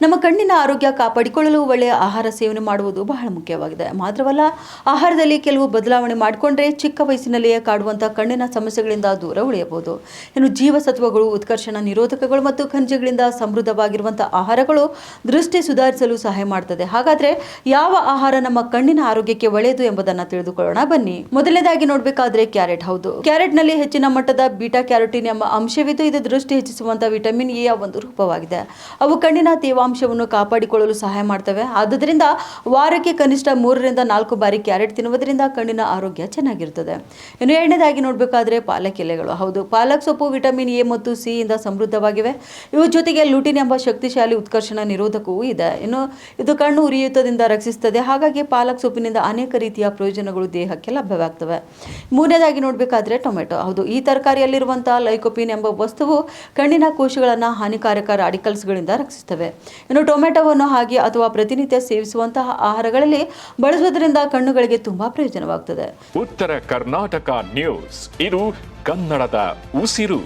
ನಮ್ಮ ಕಣ್ಣಿನ ಆರೋಗ್ಯ ಕಾಪಾಡಿಕೊಳ್ಳಲು ಒಳ್ಳೆಯ ಆಹಾರ ಸೇವನೆ ಮಾಡುವುದು ಬಹಳ ಮುಖ್ಯವಾಗಿದೆ. ಮಾತ್ರವಲ್ಲ, ಆಹಾರದಲ್ಲಿ ಕೆಲವು ಬದಲಾವಣೆ ಮಾಡಿಕೊಂಡ್ರೆ ಚಿಕ್ಕ ವಯಸ್ಸಿನಲ್ಲಿಯೇ ಕಾಡುವಂತಹ ಕಣ್ಣಿನ ಸಮಸ್ಯೆಗಳಿಂದ ದೂರ ಉಳಿಯಬಹುದು. ಇನ್ನು ಜೀವಸತ್ವಗಳು, ಉತ್ಕರ್ಷಣ ನಿರೋಧಕಗಳು ಮತ್ತು ಖನಿಜಗಳಿಂದ ಸಮೃದ್ಧವಾಗಿರುವಂತಹ ಆಹಾರಗಳು ದೃಷ್ಟಿ ಸುಧಾರಿಸಲು ಸಹಾಯ ಮಾಡುತ್ತದೆ. ಹಾಗಾದ್ರೆ ಯಾವ ಆಹಾರ ನಮ್ಮ ಕಣ್ಣಿನ ಆರೋಗ್ಯಕ್ಕೆ ಒಳ್ಳೆಯದು ಎಂಬುದನ್ನು ತಿಳಿದುಕೊಳ್ಳೋಣ ಬನ್ನಿ. ಮೊದಲನೇದಾಗಿ ನೋಡಬೇಕಾದ್ರೆ ಕ್ಯಾರೆಟ್. ಹೌದು, ಕ್ಯಾರೆಟ್ ನಲ್ಲಿ ಹೆಚ್ಚಿನ ಮಟ್ಟದ ಬೀಟಾ ಕ್ಯಾರೋಟಿನ್ ಎಂಬ ಅಂಶವಿದ್ದು ಇದು ದೃಷ್ಟಿ ಹೆಚ್ಚಿಸುವಂತಹ ವಿಟಮಿನ್ ಎ ಒಂದು ರೂಪವಾಗಿದೆ. ಅವು ಕಣ್ಣಿನ ತೇವಾಂಶವನ್ನು ಕಾಪಾಡಿಕೊಳ್ಳಲು ಸಹಾಯ ಮಾಡ್ತವೆ. ಆದುದರಿಂದ ವಾರಕ್ಕೆ ಕನಿಷ್ಠ 3 ರಿಂದ 4 ಬಾರಿ ಕ್ಯಾರೆಟ್ ತಿನ್ನುವುದರಿಂದ ಕಣ್ಣಿನ ಆರೋಗ್ಯ ಚೆನ್ನಾಗಿರುತ್ತದೆ. ಇನ್ನು ಎರಡನೇದಾಗಿ ನೋಡಬೇಕಾದ್ರೆ ಪಾಲಕ್ ಎಲೆಗಳು. ಹೌದು, ಪಾಲಕ್ ಸೊಪ್ಪು ವಿಟಮಿನ್ ಎ ಮತ್ತು ಸಿ ಇಂದ ಸಮೃದ್ಧವಾಗಿವೆ. ಇವು ಜೊತೆಗೆ ಲುಟಿನ್ ಎಂಬ ಶಕ್ತಿಶಾಲಿ ಉತ್ಕರ್ಷಣ ನಿರೋಧಕವೂ ಇದೆ. ಇನ್ನು ಇದು ಕಣ್ಣು ಉರಿಯೂತದಿಂದ ರಕ್ಷಿಸುತ್ತದೆ. ಹಾಗಾಗಿ ಪಾಲಕ್ ಸೊಪ್ಪಿನಿಂದ ಅನೇಕ ರೀತಿಯ ಪ್ರಯೋಜನಗಳು ದೇಹಕ್ಕೆ ಲಭ್ಯವಾಗ್ತವೆ. ಮೂರನೇದಾಗಿ ನೋಡಬೇಕಾದ್ರೆ ಟೊಮೆಟೊ. ಹೌದು, ಈ ತರಕಾರಿಯಲ್ಲಿರುವಂತಹ ಲೈಕೋಪಿನ್ ಎಂಬ ವಸ್ತುವು ಕಣ್ಣಿನ ಕೋಶಗಳನ್ನು ಹಾನಿಕಾರಕ ರಾಡಿಕಲ್ಸ್ಗಳಿಂದ ರಕ್ಷಿಸುತ್ತವೆ. ಇನ್ನು ಟೊಮೆಟೊವನ್ನು ಹಾಗೆ ಅಥವಾ ಪ್ರತಿನಿತ್ಯ ಸೇವಿಸುವಂತಹ ಆಹಾರಗಳಲ್ಲಿ ಬಳಸುವುದರಿಂದ ಕಣ್ಣುಗಳಿಗೆ ತುಂಬಾ ಪ್ರಯೋಜನವಾಗುತ್ತದೆ. ಉತ್ತರ ಕರ್ನಾಟಕ ನ್ಯೂಸ್, ಇದು ಕನ್ನಡದ ಉಸಿರು.